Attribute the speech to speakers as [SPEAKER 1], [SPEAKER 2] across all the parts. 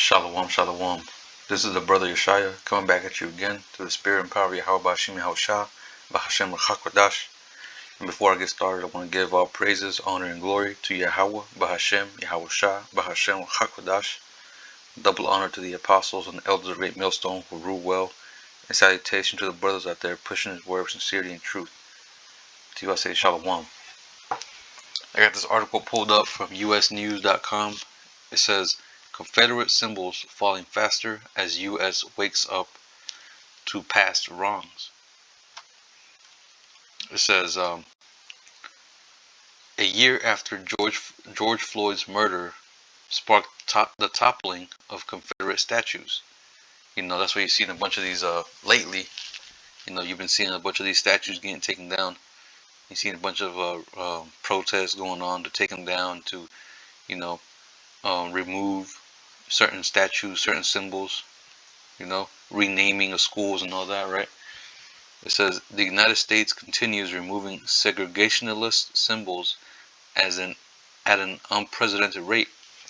[SPEAKER 1] Shalom, shalom. This is the brother Yeshaya coming back at you again through the spirit and power of Yahweh Shimi Haushah, Bahashem Rachakwadash. And before I get started, I want to give all praises, honor, and glory to Yahweh, Bahashem, Yahweh Shah, Bahashem Rachakwadash. Double honor to the apostles and the elders of Great Millstone who rule well, and salutation to the brothers out there pushing his word with sincerity and truth. To you I say shalom. I got this article pulled up from usnews.com. It says, Confederate symbols falling faster as U.S. wakes up to past wrongs. It says, a year after George Floyd's murder sparked the toppling of Confederate statues. You know, that's why you've seen a bunch of these lately. You know, you've been seeing a bunch of these statues getting taken down. You've seen a bunch of protests going on to take them down, to, you know, remove certain statues, certain symbols, you know, renaming of schools and all that, right? It says the United States continues removing segregationalist symbols at an unprecedented rate.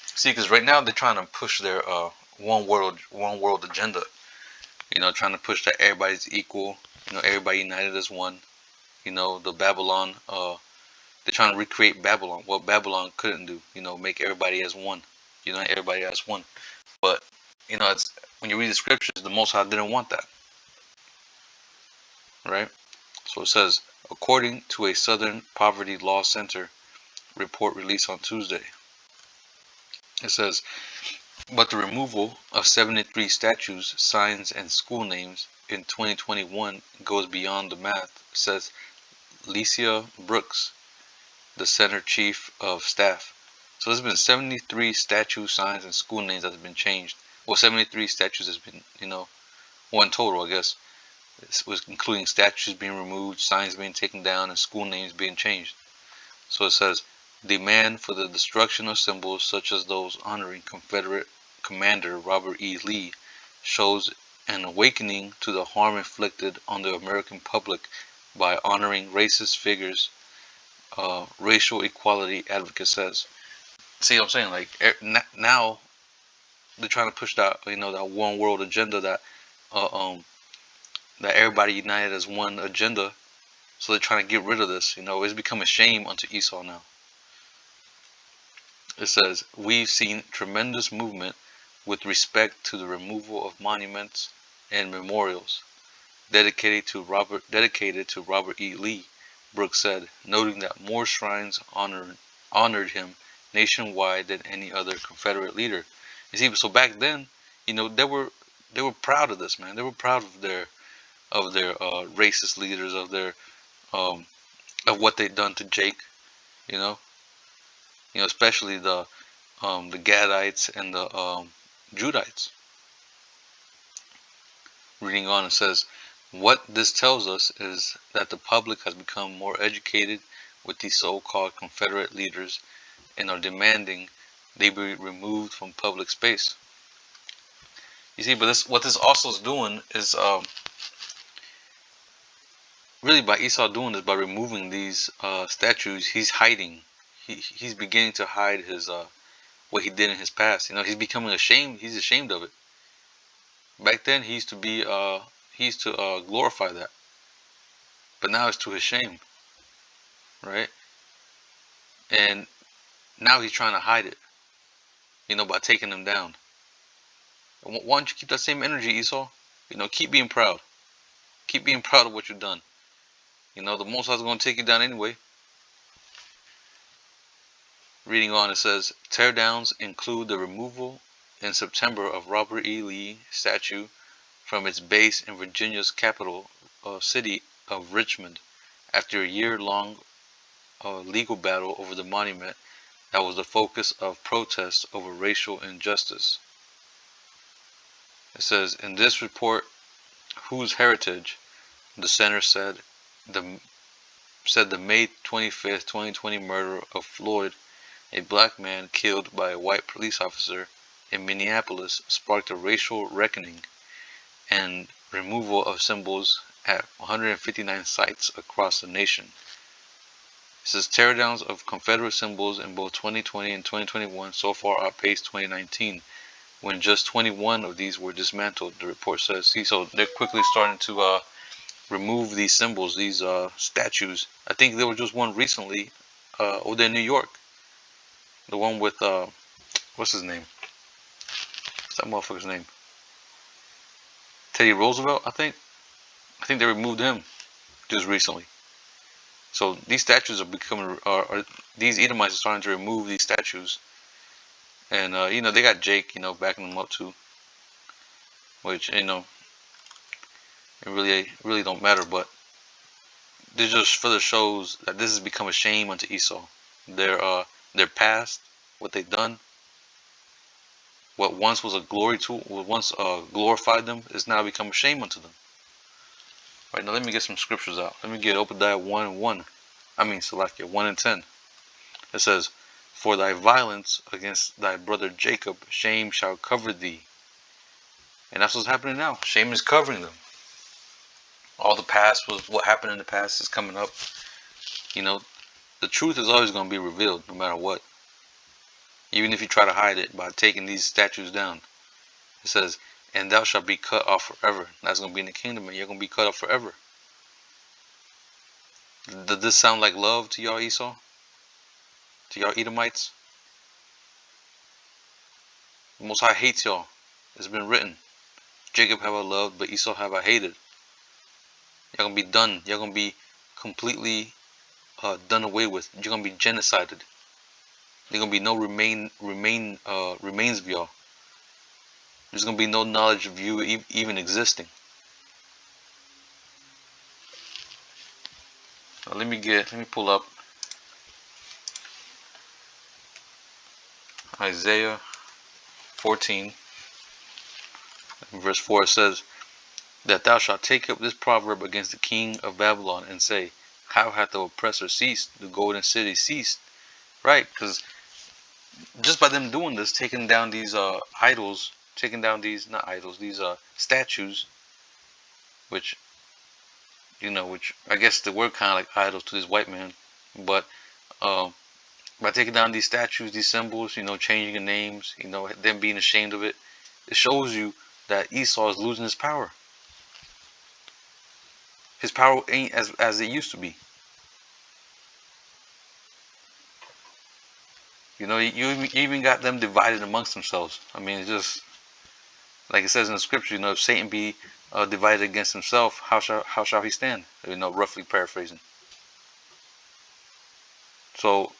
[SPEAKER 1] See, because right now they're trying to push their one world agenda. You know, trying to push that everybody's equal. You know, everybody united as one. You know, the Babylon. They're trying to recreate Babylon. What Babylon couldn't do. You know, make everybody as one. Unite everybody as one. But you know, it's when you read the scriptures, the Most High didn't want that. Right? So it says, according to a Southern Poverty Law Center report released on Tuesday, it says, but the removal of 73 statues, signs, and school names in 2021 goes beyond the math, says Alicia Brooks, the center chief of staff. So there's been 73 statue signs and school names that have been changed. Well, 73 statues has been, you know, one total, I guess. This was including statues being removed, signs being taken down, and school names being changed. So it says, demand for the destruction of symbols such as those honoring Confederate Commander Robert E. Lee shows an awakening to the harm inflicted on the American public by honoring racist figures, racial equality advocate says. See what I'm saying? Like, now they're trying to push that, you know, that one world agenda, that that everybody united as one agenda. So they're trying to get rid of this. You know, it's become a shame unto Esau now. It says, we've seen tremendous movement with respect to the removal of monuments and memorials dedicated to Robert E. Lee, Brooks said, noting that more shrines honored him nationwide than any other Confederate leader. You see, so back then, you know, they were proud of this, man. They were proud of their racist leaders, of their of what they'd done to Jake, you know, especially the Gadites and the Judites. Reading on, it says, what this tells us is that the public has become more educated with these so-called Confederate leaders and are demanding they be removed from public space. You see, but what this also is doing is really, by Esau doing this, by removing these statues, he's hiding. He's beginning to hide his what he did in his past. You know, he's becoming ashamed. He's ashamed of it. Back then, he used to glorify that, but now it's to his shame, right? And now he's trying to hide it, you know, by taking them down. Why don't you keep that same energy, Esau? You know, keep being proud. Keep being proud of what you've done. You know, the Most High is going to take you down anyway. Reading on, it says, teardowns include the removal in September of Robert E. Lee statue from its base in Virginia's capital city of Richmond after a year-long legal battle over the monument that was the focus of protests over racial injustice. It says, in this report, whose heritage, the center said the May 25th, 2020 murder of Floyd, a black man killed by a white police officer in Minneapolis, sparked a racial reckoning and removal of symbols at 159 sites across the nation. It says teardowns of Confederate symbols in both 2020 and 2021 so far outpaced 2019, when just 21 of these were dismantled, the report says. See, so they're quickly starting to remove these symbols, these statues. I think there was just one recently over there in New York. The one with, what's his name? What's that motherfucker's name? Teddy Roosevelt, I think. I think they removed him just recently. So these statues are becoming, these Edomites are starting to remove these statues. And, you know, they got Jake, you know, backing them up too. Which, you know, it really don't matter. But this just further shows that this has become a shame unto Esau. Their past, what they've done, what once was a glory to, what once glorified them, is now become a shame unto them. All right, now let me get some scriptures out. Let me get Obadiah 1:1. I mean, Salakia 1:10. It says, "For thy violence against thy brother Jacob, shame shall cover thee." And that's what's happening now. Shame is covering them. All the past was what happened in the past is coming up. You know, the truth is always going to be revealed, no matter what. Even if you try to hide it by taking these statues down. It says, "And thou shalt be cut off forever." That's going to be in the kingdom, and you're going to be cut off forever. Does this sound like love to y'all, Esau? To y'all Edomites? The Most High hates y'all. It's been written. Jacob have I loved, but Esau have I hated. Y'all gonna be done. Y'all gonna be completely done away with. You're gonna be genocided. There's gonna be no remains of y'all. There's gonna be no knowledge of you even existing. Now let me pull up Isaiah 14, verse 4. It says, "That thou shalt take up this proverb against the king of Babylon and say, how hath the oppressor ceased? The golden city ceased." Right, because just by them doing this, taking down these idols, taking down these, not idols, these statues, which, you know, which I guess they were kind of like idols to this white man, but by taking down these statues, these symbols, you know, changing the names, you know, them being ashamed of it, it shows you that Esau is losing his power. His power ain't as it used to be. You know, you even got them divided amongst themselves. I mean, it's just like it says in the scripture. You know, if Satan be divided against himself, how shall he stand? You know, roughly paraphrasing. So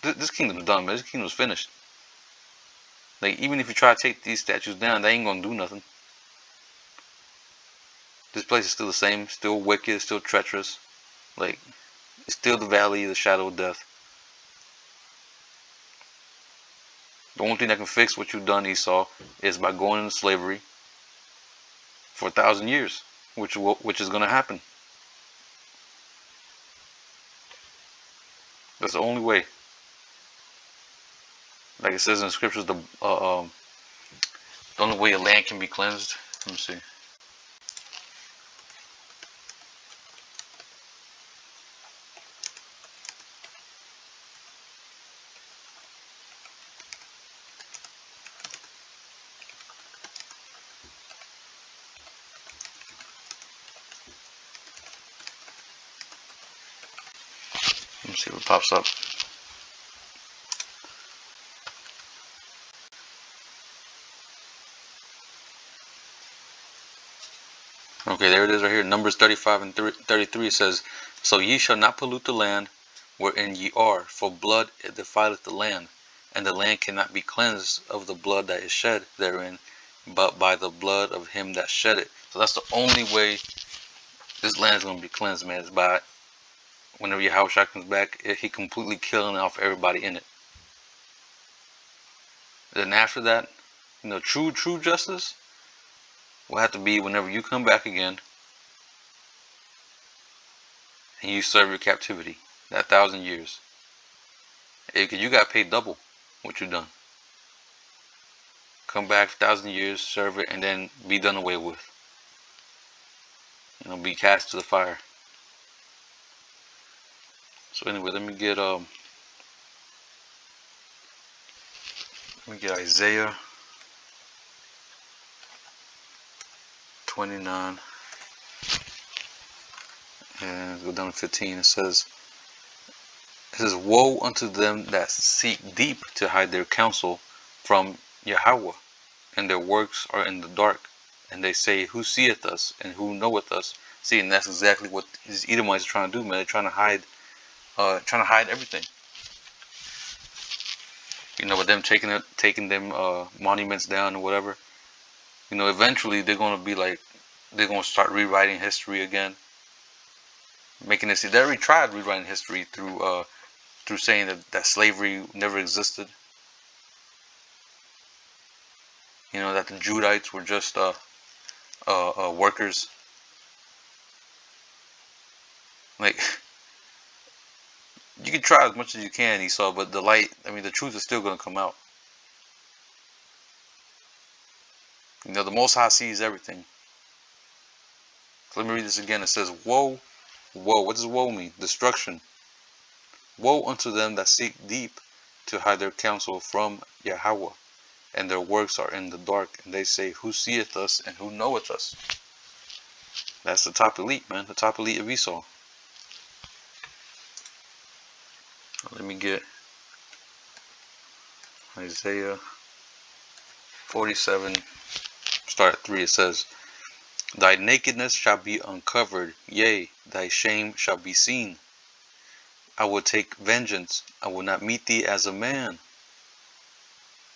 [SPEAKER 1] this kingdom's done, man. This kingdom's finished. Like, even if you try to take these statues down, they ain't gonna do nothing. This place is still the same, still wicked, still treacherous. Like, it's still the valley of the shadow of death. The only thing that can fix what you've done, Esau, is by going into slavery for 1,000 years, which is going to happen. That's the only way. Like it says in the scriptures, the only way a land can be cleansed. Let me see. Let me see what pops up. Okay, there it is right here. Numbers 35 and 33 says, "So ye shall not pollute the land wherein ye are, for blood it defileth the land, and the land cannot be cleansed of the blood that is shed therein, but by the blood of him that shed it." So that's the only way this land is going to be cleansed, man. Is by whenever Yahushua comes back, he completely killing off everybody in it. Then after that, you know, true justice will have to be whenever you come back again and you serve your captivity, that 1,000 years. Because you got paid double what you done. Come back 1,000 years, serve it, and then be done away with. You know, be cast to the fire. So anyway, let me get Isaiah 29 and go down to 15. It says, woe unto them that seek deep to hide their counsel from Yahweh, and their works are in the dark. And they say, who seeth us, and who knoweth us? See, and that's exactly what these Edomites are trying to do, man. They're trying to hide everything. You know, with them taking them monuments down or whatever. You know, eventually they're gonna be like, they're gonna start rewriting history again, making it see. They already tried rewriting history through saying that slavery never existed. You know, that the Judites were just workers. Like, you can try as much as you can, Esau, but the truth is still gonna come out. You know, the Most High sees everything. So let me read this again. It says, woe, woe. What does woe mean? Destruction. Woe unto them that seek deep to hide their counsel from Yahweh, and their works are in the dark. And they say, who seeth us, and who knoweth us? That's the top elite, man. The top elite of Esau. Let me get Isaiah 47, start at 3. It says, thy nakedness shall be uncovered, yea, thy shame shall be seen. I will take vengeance, I will not meet thee as a man.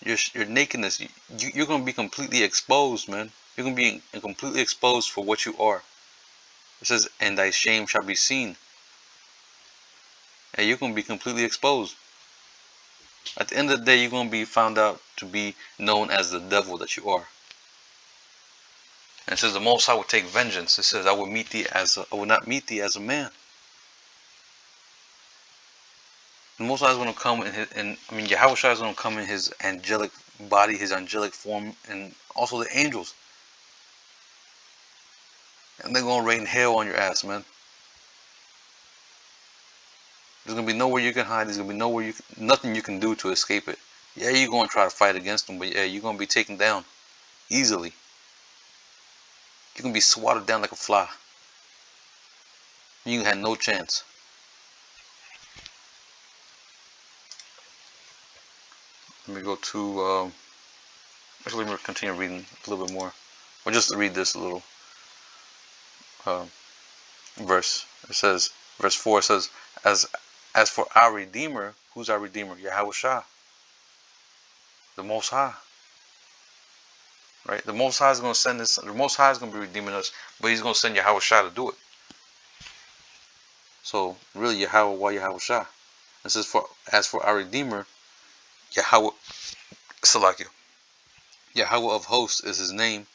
[SPEAKER 1] Your nakedness, you're going to be completely exposed, man. You're going to be completely exposed for what you are. It says, and thy shame shall be seen. And you're going to be completely exposed. At the end of the day, you're going to be found out to be known as the devil that you are. And it says, the Most High will take vengeance. It says, I will not meet thee as a man. The Most High is going to come Yahweh Shai is going to come in his angelic body, his angelic form, and also the angels. And they're going to rain hell on your ass, man. There's going to be nowhere you can hide. There's going to be nothing you can do to escape it. Yeah, you're going to try to fight against them, but yeah, you're going to be taken down easily. You're going to be swatted down like a fly. You had no chance. Let me go to, actually let me continue reading a little bit more. Or just to read this little verse. It says, verse 4 says, as for our Redeemer, who's our Redeemer? Yahweh Shai, the Most High. Right? The Most High is going to send this. The Most High is going to be redeeming us, but He's going to send Yahweh Shai to do it. So really, Yahweh, why Yahweh Shai? It says, as for our Redeemer, Yahweh, Salakia, Yahweh of hosts is His name,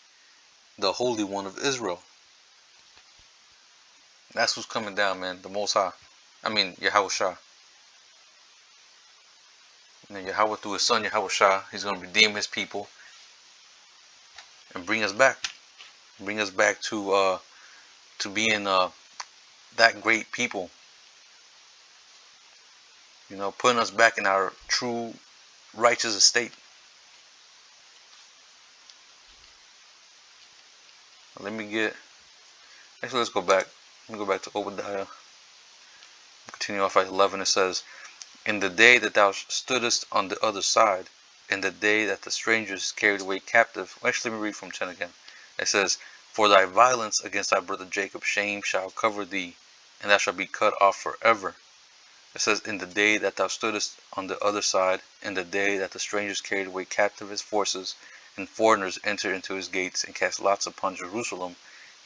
[SPEAKER 1] the Holy One of Israel. That's who's coming down, man. The Most High. Yahweh Shai. And Yahweh, through His Son Yahweh Shai, He's going to redeem His people and bring us back. Bring us back to being that great people. You know, putting us back in our true righteous estate. Let's go back. Let me go back to Obadiah. Continue off at 11. It says, in the day that thou stoodest on the other side, in the day that the strangers carried away captive. Actually, let me read from 10 again. It says, for thy violence against thy brother Jacob, shame shall cover thee, and thou shalt be cut off forever. It says, in the day that thou stoodest on the other side, in the day that the strangers carried away captive his forces, and foreigners entered into his gates, and cast lots upon Jerusalem,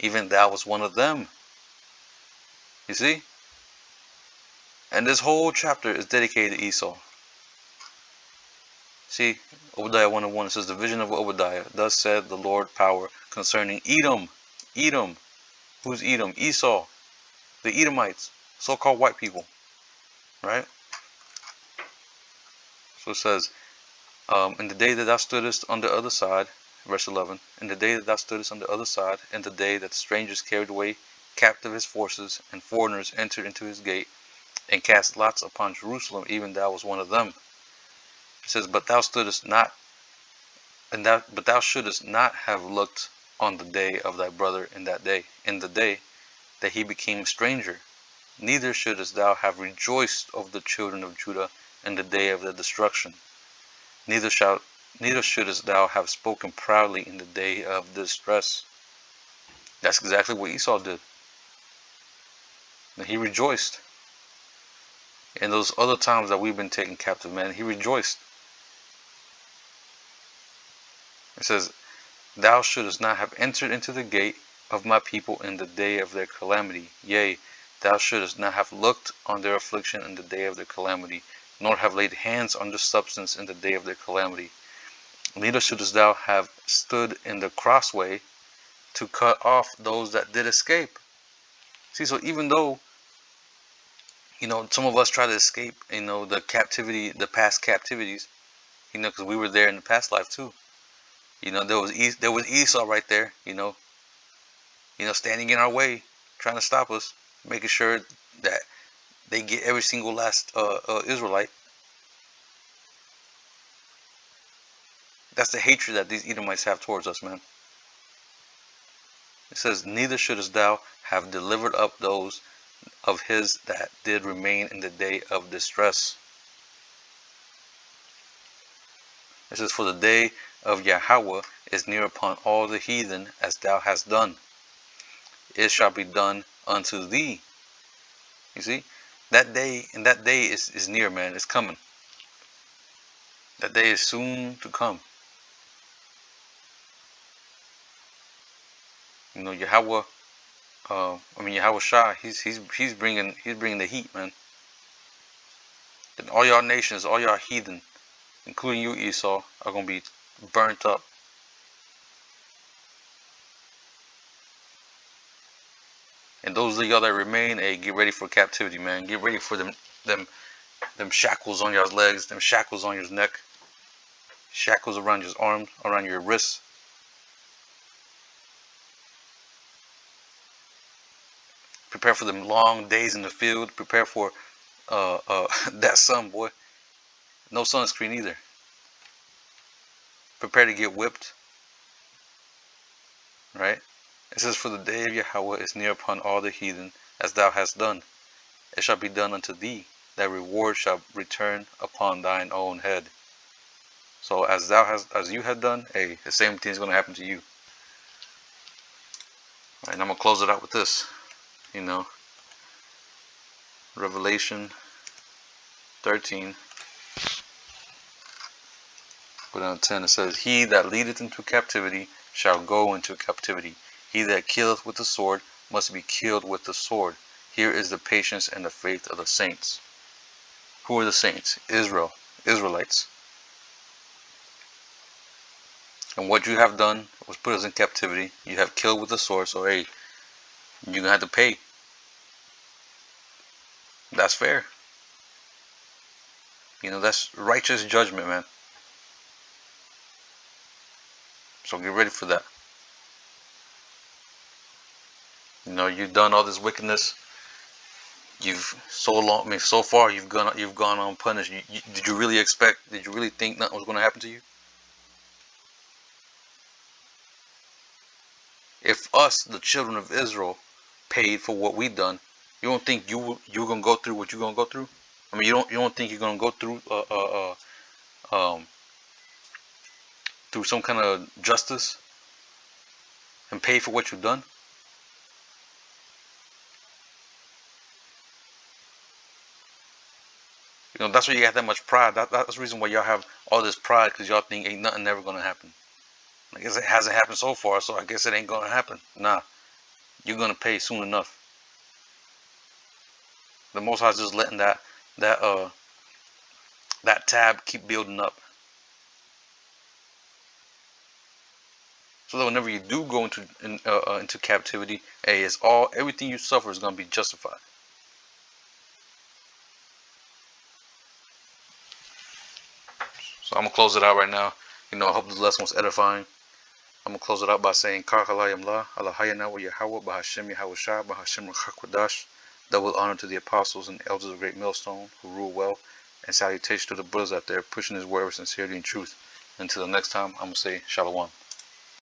[SPEAKER 1] even thou was one of them. You see? And this whole chapter is dedicated to Esau. See, Obadiah 1:1, it says, the vision of Obadiah, thus said the Lord power concerning Edom. Edom. Who's Edom? Esau. The Edomites. So-called white people. Right? So it says, in the day that thou stoodest on the other side, verse 11, in the day that thou stoodest on the other side, in the day that the strangers carried away captive his forces, and foreigners entered into his gate, and cast lots upon Jerusalem, even thou was one of them. It says, but thou shouldest not have looked on the day of thy brother in the day that he became a stranger. Neither shouldest thou have rejoiced over the children of Judah in the day of their destruction. Neither shouldest thou have spoken proudly in the day of distress. That's exactly what Esau did. And he rejoiced. In those other times that we've been taken captive, man, he rejoiced. It says, thou shouldest not have entered into the gate of my people in the day of their calamity. Yea, thou shouldest not have looked on their affliction in the day of their calamity, nor have laid hands on their substance in the day of their calamity. Neither shouldest thou have stood in the crossway to cut off those that did escape. See, so even though, some of us try to escape, the captivity, the past captivities, because we were there in the past life too. There was Esau right there, standing in our way, trying to stop us, making sure that they get every single last Israelite. That's the hatred that these Edomites have towards us, man. It says, neither shouldest thou have delivered up those of his that did remain in the day of distress. It says, for the day of Yahweh is near upon all the heathen, as thou hast done. It shall be done unto thee. You see, that day is near, man. It's coming. That day is soon to come. Yahweh, Yahweh Shah, he's bringing the heat, man. And all y'all nations, all y'all heathen, including you, Esau, are gonna be burnt up. And those of y'all that remain, hey, get ready for captivity, man. Get ready for them shackles on y'all's legs, them shackles on your neck, shackles around your arms, around your wrists. Prepare for them long days in the field. Prepare for that sun, boy. No sunscreen either. Prepare to get whipped. Right? It says, for the day of Yahweh is near upon all the heathen, as thou hast done. It shall be done unto thee. Thy reward shall return upon thine own head. So as you had done, hey, the same thing is going to happen to you. All right, and I'm going to close it out with this. Revelation 13. But on 10 it says, he that leadeth into captivity shall go into captivity. He that killeth with the sword must be killed with the sword. Here is the patience and the faith of the saints. Who are the saints? Israelites. And what you have done was put us in captivity. You have killed with the sword, so hey, you're going to have to pay. That's fair. That's righteous judgment, man. So get ready for that. You've done all this wickedness. So far you've gone unpunished. Did you really think nothing was going to happen to you? If us, the children of Israel, paid for what we've done, you don't think you're gonna go through what you're gonna go through? You don't think you're gonna go through through some kind of justice and pay for what you've done? That's why you got that much pride. That's the reason why y'all have all this pride, because y'all think ain't nothing ever gonna happen. I guess it hasn't happened so far, so I guess it ain't gonna happen. Nah, you're gonna pay soon enough. The Most High is just letting that tab keep building up, so that whenever you do go into captivity, hey, everything you suffer is gonna be justified. So I'm gonna close it out right now. I hope this lesson was edifying. I'm gonna close it out by saying, double honor to the apostles and elders of Great Millstone who rule well, and salutation to the brothers out there pushing this word with sincerity and truth. Until the next time, I'm gonna say Shalom.